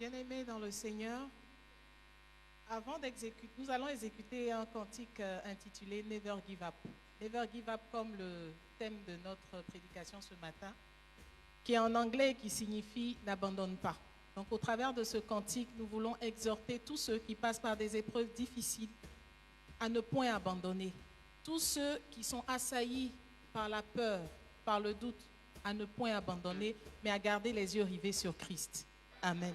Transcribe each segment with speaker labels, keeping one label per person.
Speaker 1: Bien-aimés dans le Seigneur, nous allons exécuter un cantique intitulé Never Give Up. Never Give Up comme le thème de notre prédication ce matin, qui est en anglais et qui signifie n'abandonne pas. Donc au travers de ce cantique, nous voulons exhorter tous ceux qui passent par des épreuves difficiles à ne point abandonner. Tous ceux qui sont assaillis par la peur, par le doute, à ne point abandonner, mais à garder les yeux rivés sur Christ. Amen.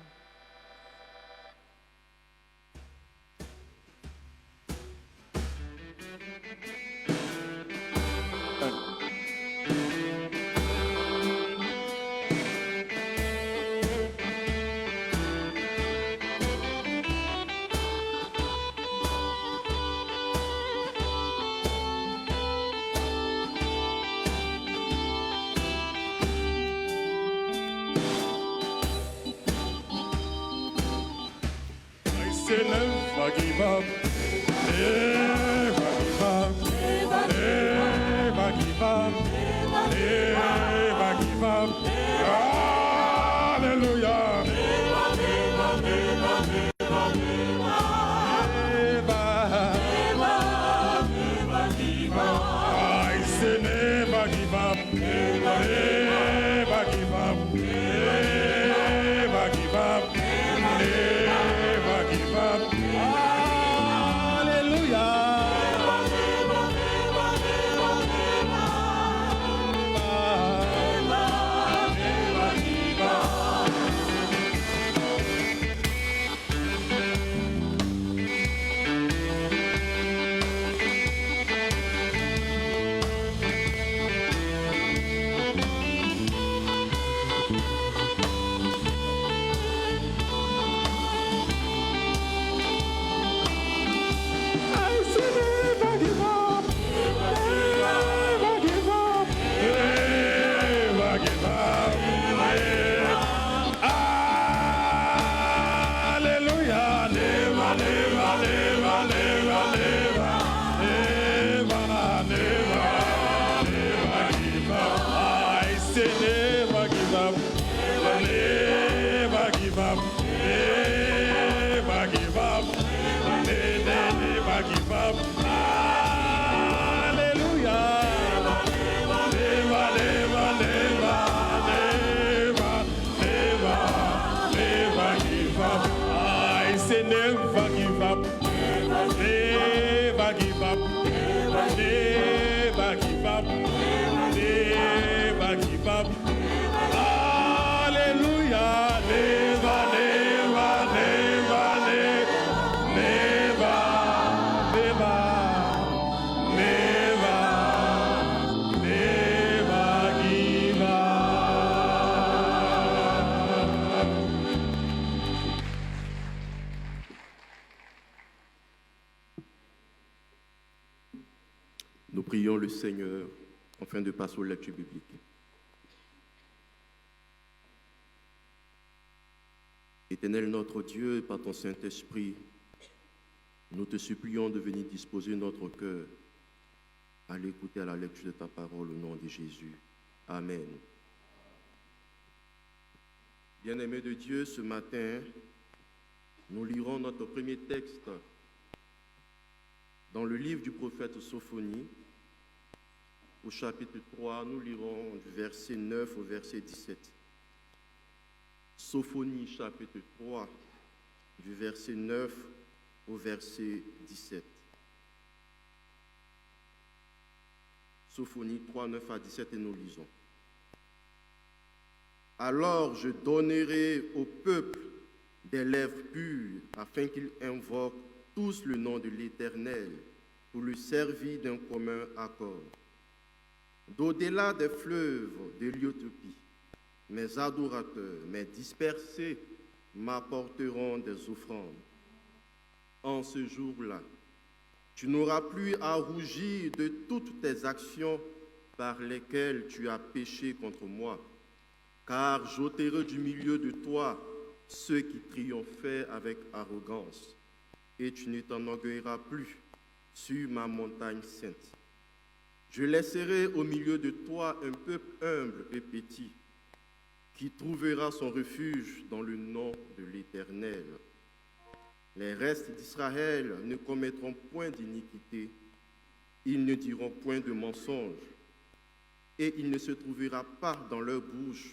Speaker 2: Never give up, never give up, never give up, never give up. Hallelujah. I say never give up, never give up, never give up, never give up. Hallelujah.
Speaker 3: Nous prions le Seigneur afin de passer aux lectures bibliques. Éternel notre Dieu, par ton Saint-Esprit, nous te supplions de venir disposer notre cœur à l'écouter à la lecture de ta parole au nom de Jésus. Amen. Bien-aimés de Dieu, ce matin, nous lirons notre premier texte dans le livre du prophète Sophonie. Au chapitre 3, nous lirons du verset 9 au verset 17. Sophonie, chapitre 3, du verset 9 au verset 17. Sophonie 3, 9 à 17, et nous lisons. Alors je donnerai au peuple des lèvres pures, afin qu'ils invoquent tous le nom de l'Éternel, pour le servir d'un commun accord. D'au-delà des fleuves de l'Éthiopie, mes adorateurs, mes dispersés, m'apporteront des offrandes. En ce jour-là, tu n'auras plus à rougir de toutes tes actions par lesquelles tu as péché contre moi, car j'ôterai du milieu de toi ceux qui triomphaient avec arrogance, et tu ne t'enorgueilleras plus sur ma montagne sainte. Je laisserai au milieu de toi un peuple humble et petit, Qui trouvera son refuge dans le nom de l'Éternel? Les restes d'Israël ne commettront point d'iniquité, ils ne diront point de mensonge, et il ne se trouvera pas dans leur bouche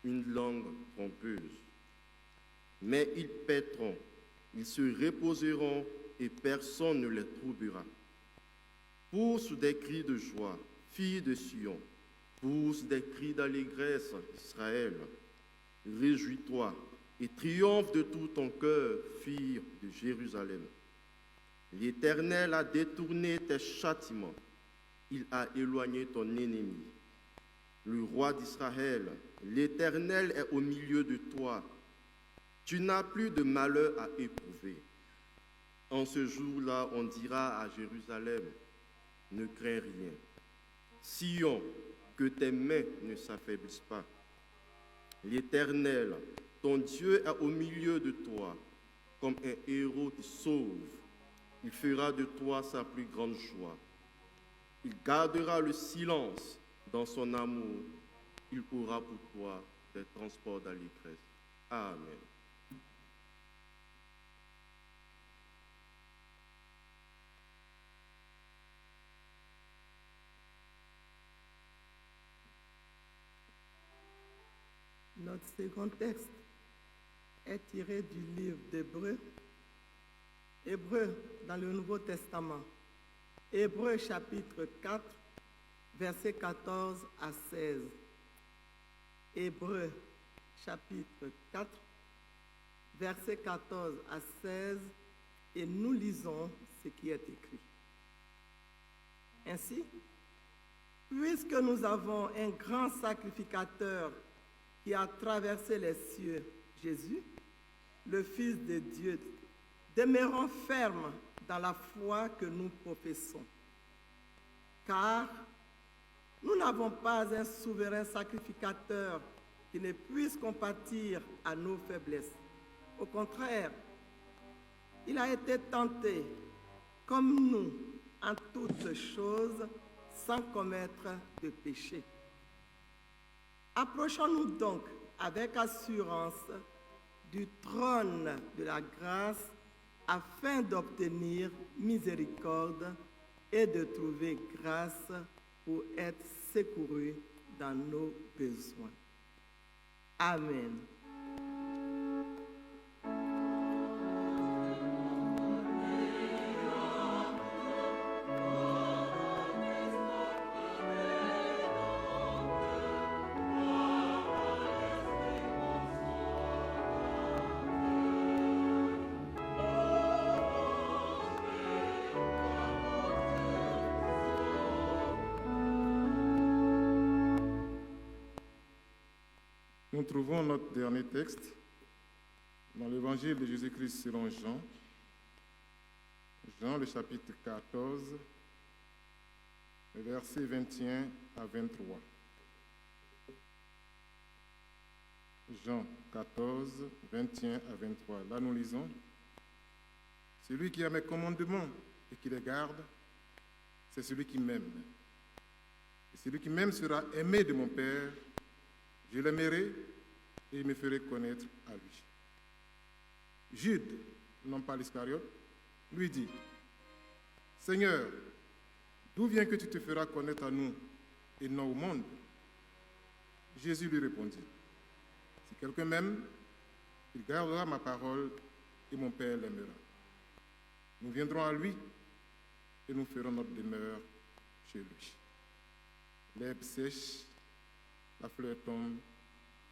Speaker 3: une langue trompeuse. Mais ils paîtront, ils se reposeront, et personne ne les troublera. Pousse des cris de joie, fille de Sion, pousse des cris d'allégresse, Israël. Réjouis-toi et triomphe de tout ton cœur, fille de Jérusalem. L'Éternel a détourné tes châtiments, il a éloigné ton ennemi. Le roi d'Israël, l'Éternel est au milieu de toi. Tu n'as plus de malheur à éprouver. En ce jour-là, on dira à Jérusalem, ne crains rien. Sion, que tes mains ne s'affaiblissent pas. L'Éternel, ton Dieu, est au milieu de toi, comme un héros qui sauve. Il fera de toi sa plus grande joie. Il gardera le silence dans son amour. Il aura pour toi des transports d'allégresse. Amen.
Speaker 4: Notre second texte est tiré du livre d'Hébreux. Hébreux dans le Nouveau Testament. Hébreux chapitre 4, versets 14 à 16. Hébreux chapitre 4, versets 14 à 16, et nous lisons ce qui est écrit. Ainsi, puisque nous avons un grand sacrificateur qui a traversé les cieux, Jésus, le Fils de Dieu, demeurons fermes dans la foi que nous professons. Car nous n'avons pas un souverain sacrificateur qui ne puisse compatir à nos faiblesses. Au contraire, il a été tenté, comme nous, en toutes choses, sans commettre de péché. Approchons-nous donc avec assurance du trône de la grâce afin d'obtenir miséricorde et de trouver grâce pour être secourus dans nos besoins. Amen.
Speaker 5: Nous trouvons notre dernier texte dans l'évangile de Jésus-Christ selon Jean. Jean, le chapitre 14, versets 21 à 23. Jean 14, 21 à 23. Là, nous lisons. Celui qui a mes commandements et qui les garde, c'est celui qui m'aime. Et celui qui m'aime sera aimé de mon Père. Je l'aimerai et il me ferai connaître à lui. Jude, non pas l'Iscariote, lui dit, Seigneur, d'où vient que tu te feras connaître à nous et non au monde? Jésus lui répondit, si quelqu'un m'aime, il gardera ma parole et mon Père l'aimera. Nous viendrons à lui et nous ferons notre demeure chez lui. L'herbe sèche, la fleur tombe,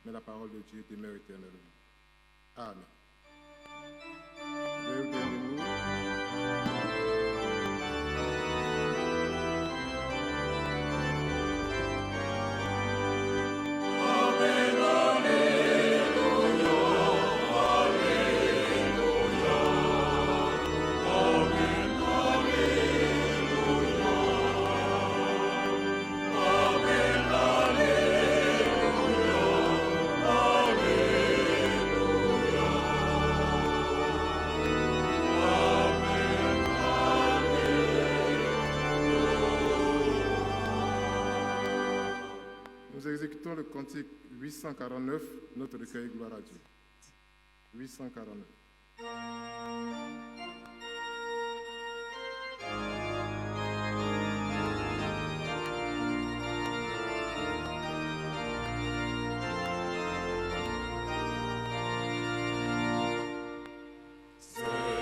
Speaker 5: mais la parole de Dieu demeure éternellement. Amen. chantons le cantique 849, notre recueil Gloire à Dieu. 849.
Speaker 2: Seigneur.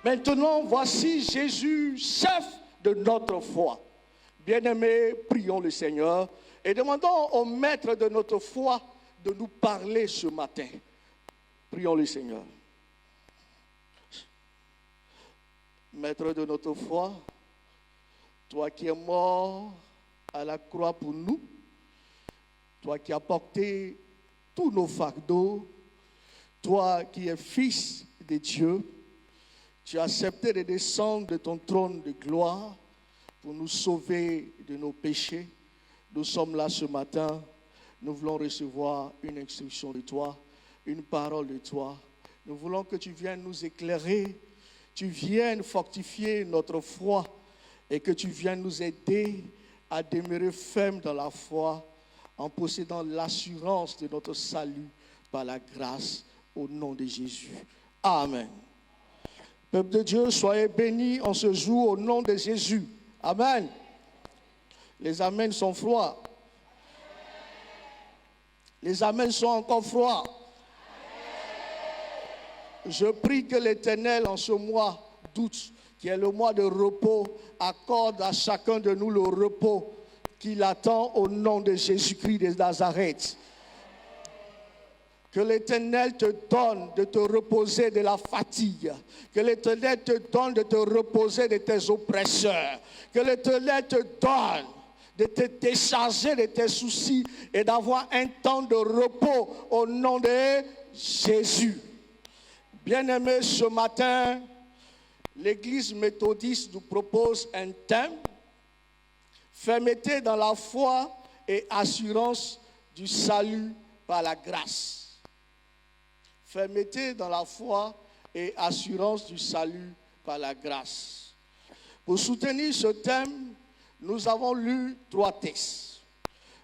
Speaker 6: Maintenant, voici Jésus, chef de notre foi. Bien-aimés, prions le Seigneur et demandons au maître de notre foi de nous parler ce matin. Prions le Seigneur. Maître de notre foi, toi qui es mort à la croix pour nous, toi qui as porté tous nos fardeaux, toi qui es fils de Dieu, tu as accepté de descendre de ton trône de gloire pour nous sauver de nos péchés. Nous sommes là ce matin, nous voulons recevoir une instruction de toi, une parole de toi. Nous voulons que tu viennes nous éclairer, tu viennes fortifier notre foi et que tu viennes nous aider à demeurer fermes dans la foi en possédant l'assurance de notre salut par la grâce au nom de Jésus. Amen. Peuple de Dieu, soyez bénis en ce jour au nom de Jésus. Amen. Les amens sont froids. Les amens sont encore froids. Je prie que l'Éternel en ce mois d'août, qui est le mois de repos, accorde à chacun de nous le repos qu'il attend au nom de Jésus-Christ de Nazareth. Que l'Éternel te donne de te reposer de la fatigue. Que l'Éternel te donne de te reposer de tes oppresseurs. Que l'Éternel te donne de te décharger de tes soucis et d'avoir un temps de repos au nom de Jésus. Bien-aimés, ce matin, l'Église méthodiste nous propose un thème, fermeté dans la foi et assurance du salut par la grâce. Fermeté dans la foi et assurance du salut par la grâce. Pour soutenir ce thème, nous avons lu 3 textes.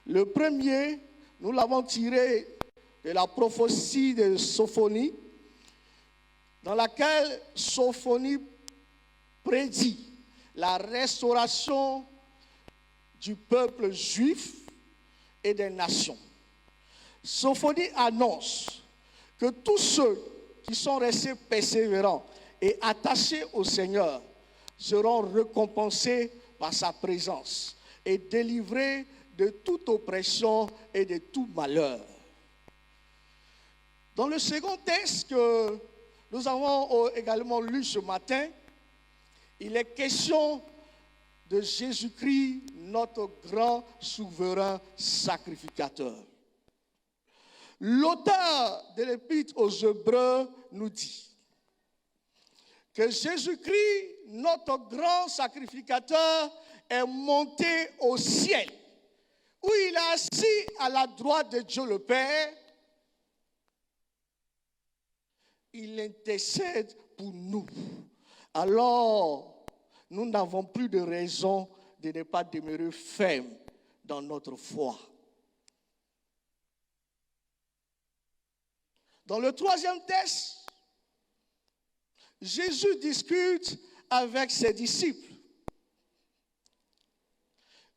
Speaker 6: Le premier, nous l'avons tiré de la prophétie de Sophonie, dans laquelle Sophonie prédit la restauration du peuple juif et des nations. Sophonie annonce que tous ceux qui sont restés persévérants et attachés au Seigneur seront récompensés par sa présence et délivrés de toute oppression et de tout malheur. Dans le second texte que nous avons également lu ce matin, il est question de Jésus-Christ, notre grand souverain sacrificateur. L'auteur de l'Épître aux Hébreux nous dit que Jésus-Christ, notre grand sacrificateur, est monté au ciel, où il est assis à la droite de Dieu le Père. Il intercède pour nous. Alors, nous n'avons plus de raison de ne pas demeurer fermes dans notre foi. Dans le troisième texte, Jésus discute avec ses disciples.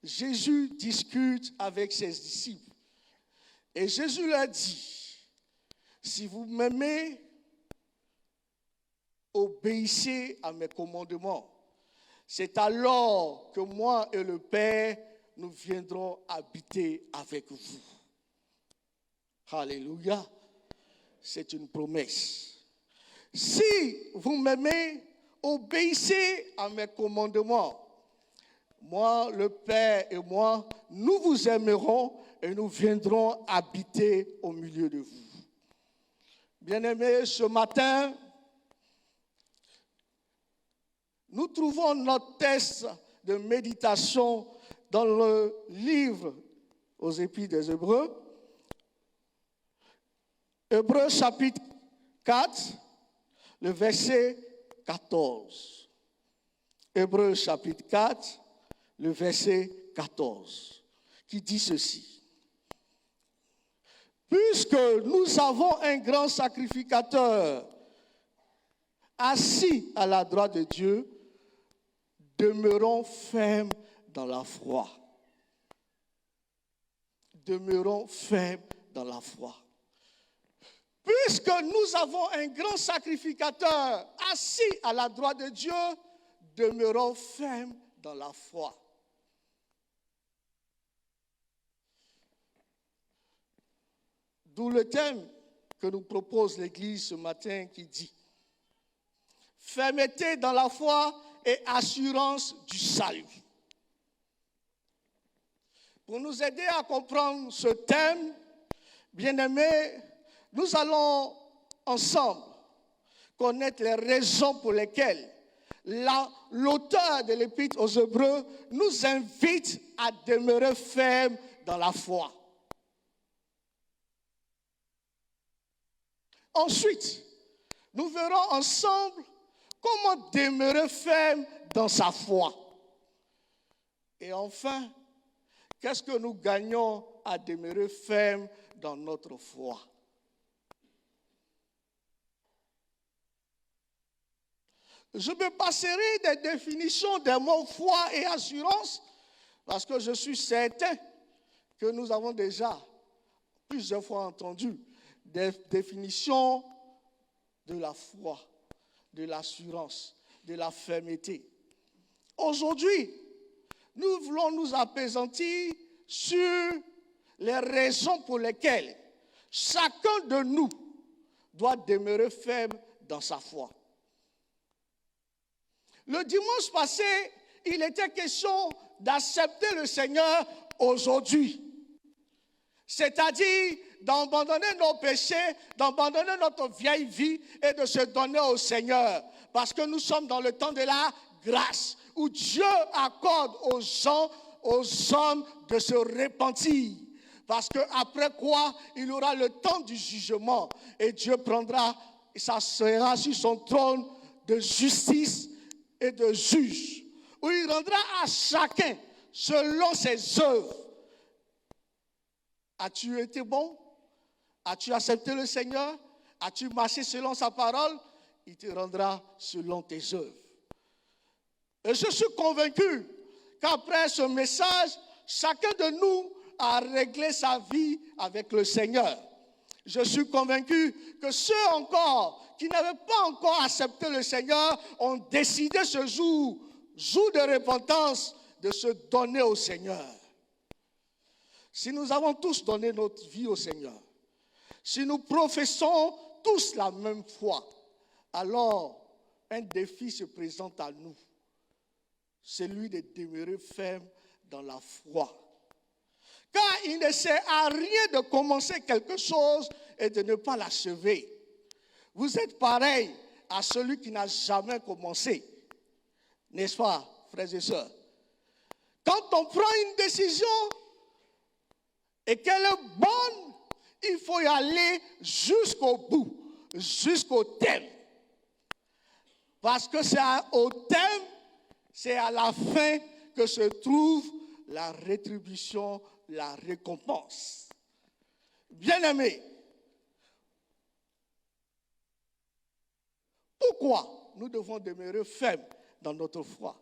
Speaker 6: Jésus discute avec ses disciples. Et Jésus leur dit, si vous m'aimez, obéissez à mes commandements. C'est alors que moi et le Père, nous viendrons habiter avec vous. Alléluia. C'est une promesse. Si vous m'aimez, obéissez à mes commandements. Moi, le Père et moi, nous vous aimerons et nous viendrons habiter au milieu de vous. Bien-aimés, ce matin, nous trouvons notre texte de méditation dans le livre aux Épîtres des Hébreux. Hébreux chapitre 4, le verset 14. Hébreux chapitre 4, le verset 14, qui dit ceci. Puisque nous avons un grand sacrificateur assis à la droite de Dieu, demeurons fermes dans la foi. Demeurons fermes dans la foi. Puisque nous avons un grand sacrificateur assis à la droite de Dieu, demeurons fermes dans la foi. D'où le thème que nous propose l'Église ce matin qui dit « Fermeté dans la foi et assurance du salut ». Pour nous aider à comprendre ce thème, bien-aimés, nous allons ensemble connaître les raisons pour lesquelles l'auteur de l'Épître aux Hébreux nous invite à demeurer fermes dans la foi. Ensuite, nous verrons ensemble comment demeurer ferme dans sa foi. Et enfin, qu'est-ce que nous gagnons à demeurer ferme dans notre foi? Je me passerai des définitions des mots foi et assurance parce que je suis certain que nous avons déjà plusieurs fois entendu des définitions de la foi, de l'assurance, de la fermeté. Aujourd'hui, nous voulons nous appesantir sur les raisons pour lesquelles chacun de nous doit demeurer ferme dans sa foi. Le dimanche passé, il était question d'accepter le Seigneur aujourd'hui. C'est-à-dire d'abandonner nos péchés, d'abandonner notre vieille vie et de se donner au Seigneur. Parce que nous sommes dans le temps de la grâce, où Dieu accorde aux gens, aux hommes de se repentir. Parce qu'après quoi, il aura le temps du jugement. Et Dieu prendra, et s'asseyera sur son trône de justice et de juge, où il rendra à chacun selon ses œuvres. As-tu été bon? As-tu accepté le Seigneur? As-tu marché selon sa parole? Il te rendra selon tes œuvres. Et je suis convaincu qu'après ce message, chacun de nous a réglé sa vie avec le Seigneur. Je suis convaincu que ceux encore qui n'avaient pas encore accepté le Seigneur ont décidé ce jour de repentance, de se donner au Seigneur. Si nous avons tous donné notre vie au Seigneur, si nous professons tous la même foi, alors un défi se présente à nous, celui de demeurer ferme dans la foi. Car il ne sert à rien de commencer quelque chose et de ne pas l'achever. Vous êtes pareil à celui qui n'a jamais commencé. N'est-ce pas, frères et sœurs? Quand on prend une décision et qu'elle est bonne, il faut y aller jusqu'au bout, jusqu'au terme. Parce que c'est au terme, c'est à la fin que se trouve la rétribution, la récompense. Bien-aimés, pourquoi nous devons demeurer fermes dans notre foi?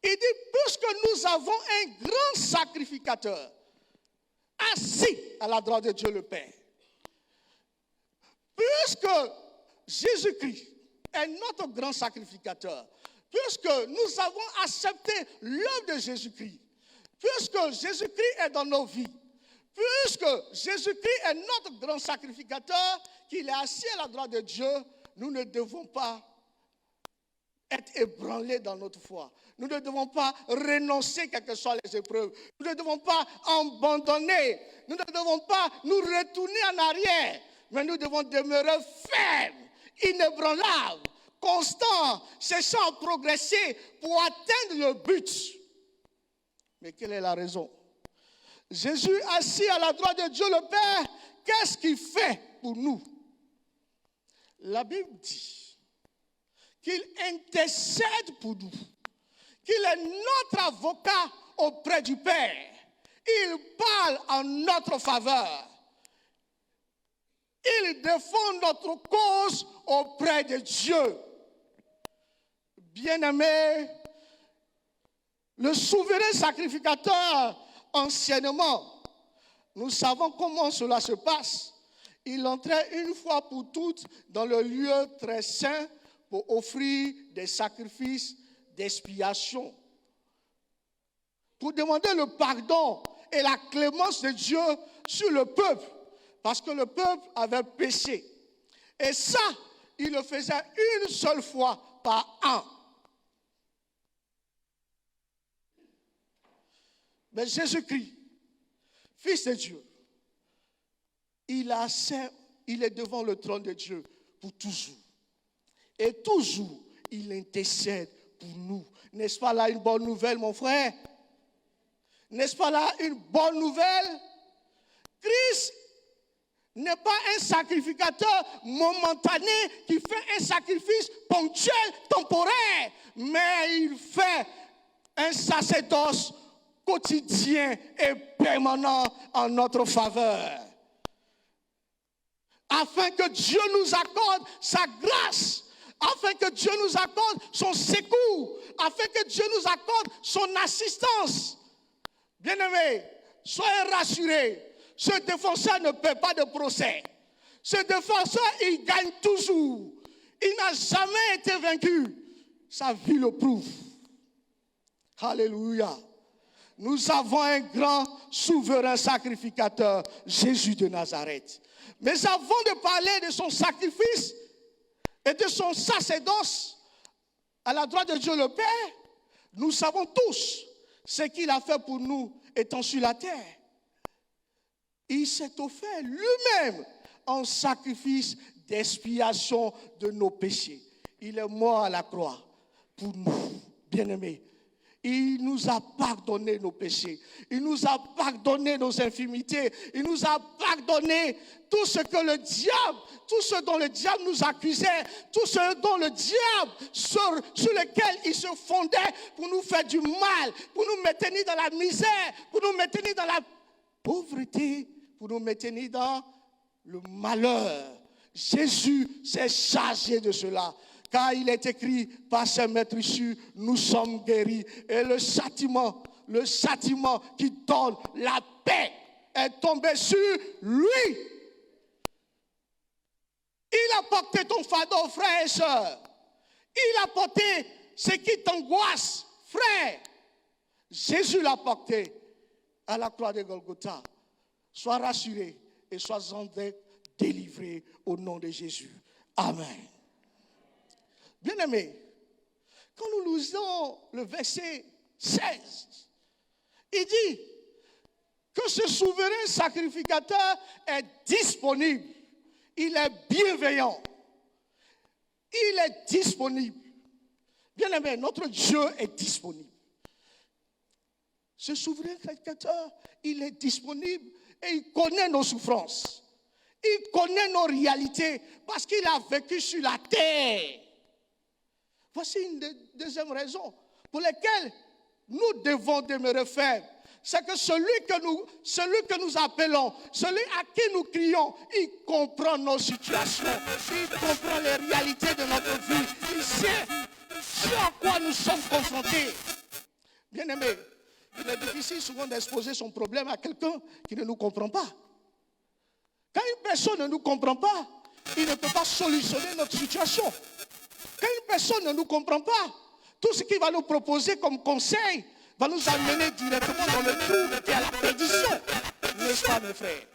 Speaker 6: Il dit, puisque nous avons un grand sacrificateur assis à la droite de Dieu le Père, puisque Jésus-Christ est notre grand sacrificateur, puisque nous avons accepté l'œuvre de Jésus-Christ, puisque Jésus-Christ est dans nos vies, puisque Jésus-Christ est notre grand sacrificateur, qu'il est assis à la droite de Dieu, nous ne devons pas être ébranlés dans notre foi. Nous ne devons pas renoncer quelles que soient les épreuves. Nous ne devons pas abandonner. Nous ne devons pas nous retourner en arrière. Mais nous devons demeurer fermes, inébranlables, constants, cherchant à progresser pour atteindre le but. Mais quelle est la raison? Jésus assis à la droite de Dieu le Père, qu'est-ce qu'il fait pour nous? La Bible dit qu'il intercède pour nous, qu'il est notre avocat auprès du Père. Il parle en notre faveur. Il défend notre cause auprès de Dieu. Bien-aimés, le souverain sacrificateur, anciennement, nous savons comment cela se passe. il entrait une fois pour toutes dans le lieu très saint pour offrir des sacrifices d'expiation, pour demander le pardon et la clémence de Dieu sur le peuple, parce que le peuple avait péché. Et ça, il le faisait une seule fois par an. Mais Jésus-Christ, Fils de Dieu, il est devant le trône de Dieu pour toujours. Et toujours, il intercède pour nous. N'est-ce pas là une bonne nouvelle, mon frère? N'est-ce pas là une bonne nouvelle? Christ n'est pas un sacrificateur momentané qui fait un sacrifice ponctuel, temporaire, mais il fait un sacerdoce quotidien et permanent en notre faveur. Afin que Dieu nous accorde sa grâce, afin que Dieu nous accorde son secours, afin que Dieu nous accorde son assistance. Bien-aimés, soyez rassurés, ce défenseur ne paie pas de procès. Ce défenseur, il gagne toujours. Il n'a jamais été vaincu. Sa vie le prouve. Alléluia. Nous avons un grand souverain sacrificateur, Jésus de Nazareth. Mais avant de parler de son sacrifice et de son sacerdoce à la droite de Dieu le Père, nous savons tous ce qu'il a fait pour nous étant sur la terre. Il s'est offert lui-même en sacrifice d'expiation de nos péchés. Il est mort à la croix pour nous, bien-aimés. Il nous a pardonné nos péchés. Il nous a pardonné nos infimités. Il nous a pardonné tout ce que le diable, tout ce dont le diable nous accusait, tout ce dont le diable, sur lequel il se fondait pour nous faire du mal, pour nous maintenir dans la misère, pour nous maintenir dans la pauvreté, pour nous maintenir dans le malheur. Jésus s'est chargé de cela. Car il est écrit, par ses maîtrisures, nous sommes guéris. Et le châtiment qui donne la paix est tombé sur lui. Il a porté ton fardeau, frère et soeur. Il a porté ce qui t'angoisse, frère. Jésus l'a porté à la croix de Golgotha. Sois rassuré et sois délivré au nom de Jésus. Amen. Bien-aimés, quand nous lisons le verset 16, il dit que ce souverain sacrificateur est disponible. Il est bienveillant. Il est disponible. Bien-aimés, notre Dieu est disponible. Ce souverain sacrificateur, il est disponible et il connaît nos souffrances. Il connaît nos réalités parce qu'il a vécu sur la terre. Voici une deuxième raison pour laquelle nous devons demeurer fermes. C'est que celui que nous appelons, celui à qui nous crions, il comprend nos situations, il comprend les réalités de notre vie, il sait ce à quoi nous sommes confrontés. Bien-aimés, il est difficile souvent d'exposer son problème à quelqu'un qui ne nous comprend pas. Quand une personne ne nous comprend pas, il ne peut pas solutionner notre situation. Quand une personne ne nous comprend pas, tout ce qu'il va nous proposer comme conseil va nous amener directement dans le trou et à la perdition. N'est-ce pas, mes frères?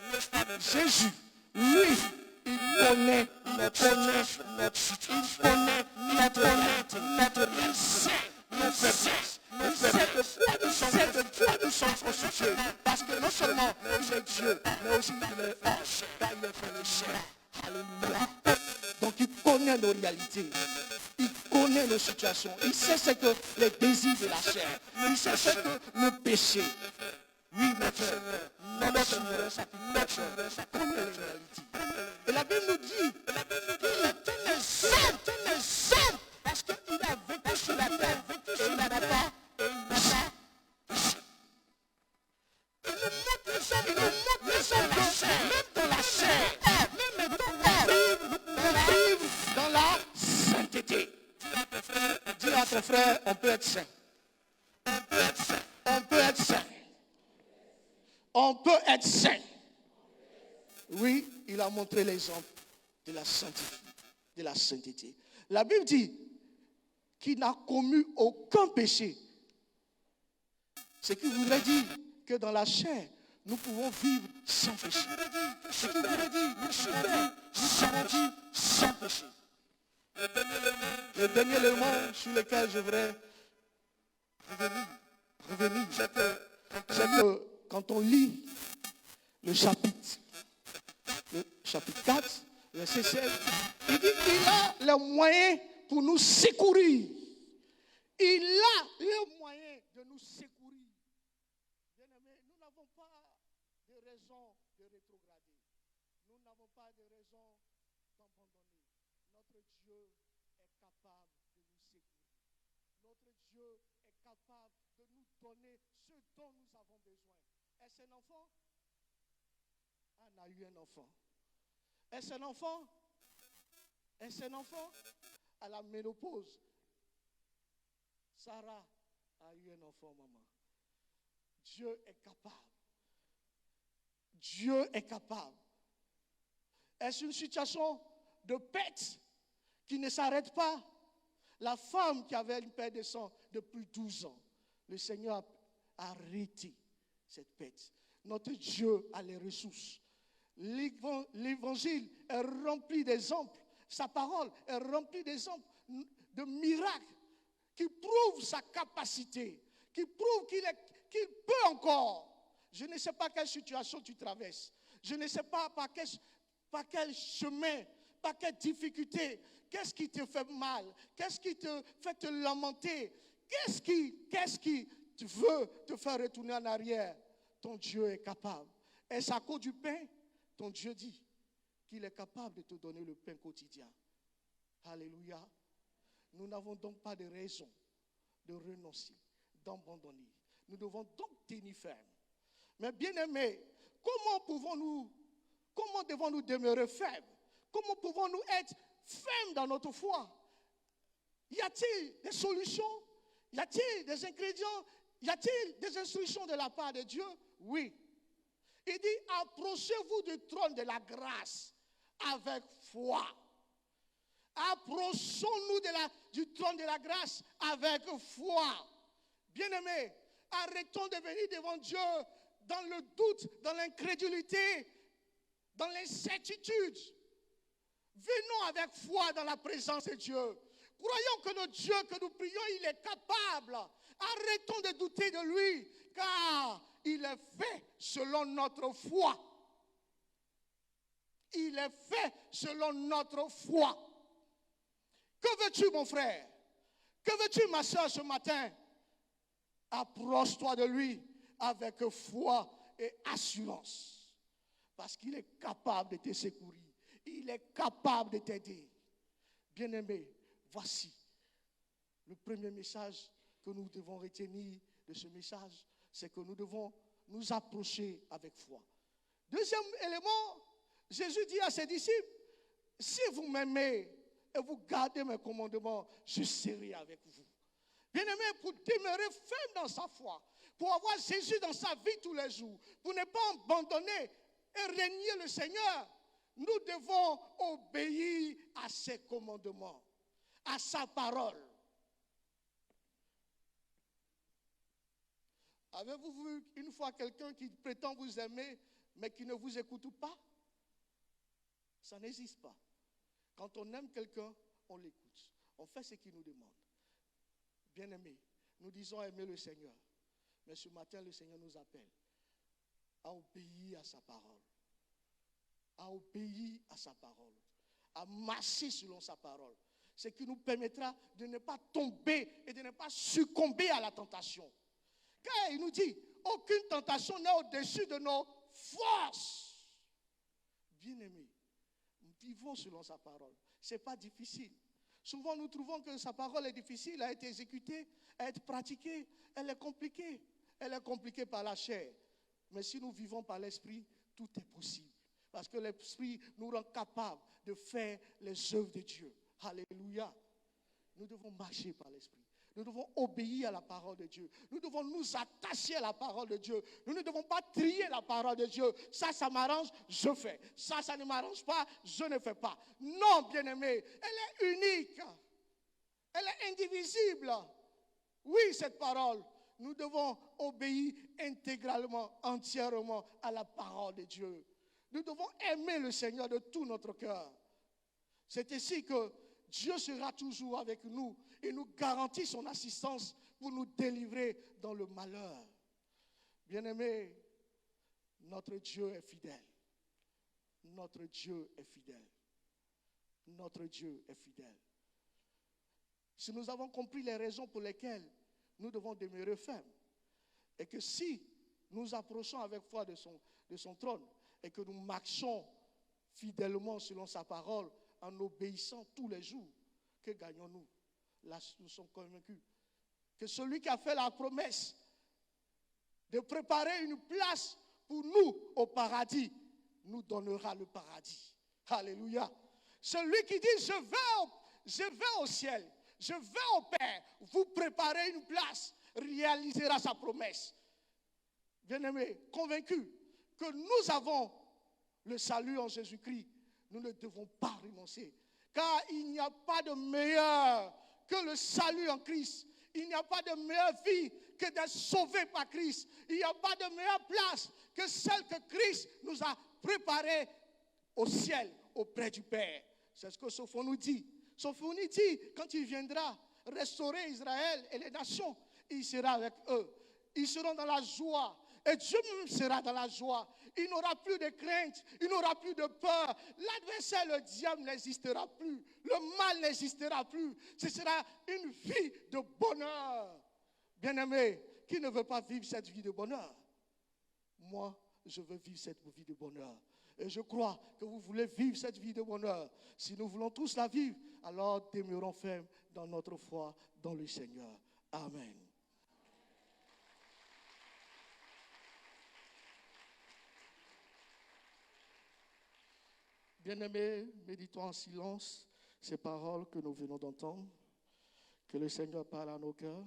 Speaker 6: Jésus, lui, il connaît notre essai, notre faiblesse. C'est de quoi nous sommes constitués. Parce que non seulement il est Dieu, mais aussi il est ange, car il est fait le ciel. Alléluia. Donc il connaît nos réalités. Il connaît nos situations. Il sait ce que les désirs de la chair. Il sait ce que le péché. Oui, notre souverain sacrificateur, ça connaît les réalités. Et la Bible nous dit qu'il est un exemple, parce qu'il a vécu sur la terre, vécu sur la terre, et il n'a pas. Il nous montre l'exemple même dans la chair, même dans vivre dans la sainteté. Dis à ton frère, on peut être saint. On peut être saint. On peut être saint. Oui, il a montré l'exemple de la sainteté. De la sainteté. La Bible dit qu'il n'a commis aucun péché. Ce qui voudrait dire que dans la chair, nous pouvons vivre sans péché. Ce qui voudrait dire que nous pouvons vivre sans péché. Le dernier élément sur lequel je voudrais revenir, c'est que quand on lit le chapitre 4, verset 16, il dit qu'il a les moyens pour nous secourir. Il a les moyens de nous secourir. Bien-aimés, nous n'avons pas de raison de rétrograder. Nous n'avons pas de raison d'abandonner. Notre Dieu est capable de nous secourir. Notre Dieu est capable de nous donner ce dont nous avons besoin. Est-ce un enfant? Anne a eu un enfant. Est-ce un enfant? Est-ce un enfant? À la ménopause, Sarah a eu un enfant, maman. Dieu est capable. Dieu est capable. Est-ce une situation de perte qui ne s'arrête pas? La femme qui avait une perte de sang depuis 12 ans, le Seigneur a arrêté cette perte. Notre Dieu a les ressources. L'évangile est rempli d'exemples. Sa parole est remplie d'exemples de miracles qui prouvent sa capacité, qui prouvent qu'il peut encore. Je ne sais pas quelle situation tu traverses. Je ne sais pas par quel chemin, par quelle difficulté, qu'est-ce qui te fait mal, qu'est-ce qui te fait te lamenter, qu'est-ce qui veut te faire retourner en arrière. Ton Dieu est capable. Est-ce à cause du pain? Ton Dieu dit qu'il est capable de te donner le pain quotidien. Alléluia. Nous n'avons donc pas de raison de renoncer, d'abandonner. Nous devons donc tenir ferme. Mais bien aimés, comment devons-nous demeurer fermes? Comment pouvons-nous être fermes dans notre foi? Y a-t-il des solutions? Y a-t-il des ingrédients? Y a-t-il des instructions de la part de Dieu? Oui. Il dit, approchez-vous du trône de la grâce avec foi. Approchons-nous du trône de la grâce avec foi. Bien-aimés, arrêtons de venir devant Dieu dans le doute, dans l'incrédulité, dans l'incertitude. Venons avec foi dans la présence de Dieu. Croyons que le Dieu que nous prions, il est capable. Arrêtons de douter de lui, car il est fait selon notre foi. Il est fait selon notre foi. Que veux-tu, mon frère? Que veux-tu, ma soeur, ce matin? Approche-toi de lui avec foi et assurance. Parce qu'il est capable de te secourir. Il est capable de t'aider. Bien-aimé, voici le premier message que nous devons retenir de ce message. C'est que nous devons nous approcher avec foi. Deuxième élément, Jésus dit à ses disciples, si vous m'aimez et vous gardez mes commandements, je serai avec vous. Bien-aimé, pour demeurer ferme dans sa foi, pour avoir Jésus dans sa vie tous les jours, pour ne pas abandonner et régner le Seigneur, nous devons obéir à ses commandements, à sa parole. Avez-vous vu une fois quelqu'un qui prétend vous aimer, mais qui ne vous écoute pas? Ça n'existe pas. Quand on aime quelqu'un, on l'écoute. On fait ce qu'il nous demande. Bien-aimés, nous disons aimer le Seigneur. Mais ce matin, le Seigneur nous appelle à obéir à sa parole. À obéir à sa parole. À marcher selon sa parole. Ce qui nous permettra de ne pas tomber et de ne pas succomber à la tentation. Car il nous dit, aucune tentation n'est au-dessus de nos forces. Bien-aimés, nous vivons selon sa parole. Ce n'est pas difficile. Souvent, nous trouvons que sa parole est difficile à être exécutée, à être pratiquée. Elle est compliquée. Elle est compliquée par la chair. Mais si nous vivons par l'esprit, tout est possible. Parce que l'esprit nous rend capables de faire les œuvres de Dieu. Alléluia. Nous devons marcher par l'esprit. Nous devons obéir à la parole de Dieu. Nous devons nous attacher à la parole de Dieu. Nous ne devons pas trier la parole de Dieu. Ça m'arrange, je fais. Ça ne m'arrange pas, je ne fais pas. Non, bien-aimé, elle est unique. Elle est indivisible. Oui, cette parole, nous devons obéir intégralement, entièrement à la parole de Dieu. Nous devons aimer le Seigneur de tout notre cœur. C'est ainsi que Dieu sera toujours avec nous et nous garantit son assistance pour nous délivrer dans le malheur. Bien-aimés, notre Dieu est fidèle. Notre Dieu est fidèle. Notre Dieu est fidèle. Si nous avons compris les raisons pour lesquelles nous devons demeurer fermes, et que si nous approchons avec foi de son trône, et que nous marchons fidèlement selon sa parole, en obéissant tous les jours, que gagnons-nous? Là, nous sommes convaincus que celui qui a fait la promesse de préparer une place pour nous au paradis, nous donnera le paradis. Alléluia. Celui qui dit, je vais au ciel, je vais au Père, vous préparer une place, réalisera sa promesse. Bien-aimés, convaincus que nous avons le salut en Jésus-Christ, nous ne devons pas renoncer. Car il n'y a pas de meilleur que le salut en Christ. Il n'y a pas de meilleure vie que d'être sauvé par Christ. Il n'y a pas de meilleure place que celle que Christ nous a préparée au ciel, auprès du Père. C'est ce que Sophonie dit. Sophonie dit, quand il viendra restaurer Israël et les nations, il sera avec eux. Ils seront dans la joie. Et Dieu même sera dans la joie. Il n'aura plus de crainte. Il n'aura plus de peur. L'adversaire, le diable, n'existera plus. Le mal n'existera plus. Ce sera une vie de bonheur. Bien-aimé, qui ne veut pas vivre cette vie de bonheur? Moi, je veux vivre cette vie de bonheur. Et je crois que vous voulez vivre cette vie de bonheur. Si nous voulons tous la vivre, alors demeurons fermes dans notre foi, dans le Seigneur. Amen. Bien-aimés, méditons en silence ces paroles que nous venons d'entendre. Que le Seigneur parle à nos cœurs.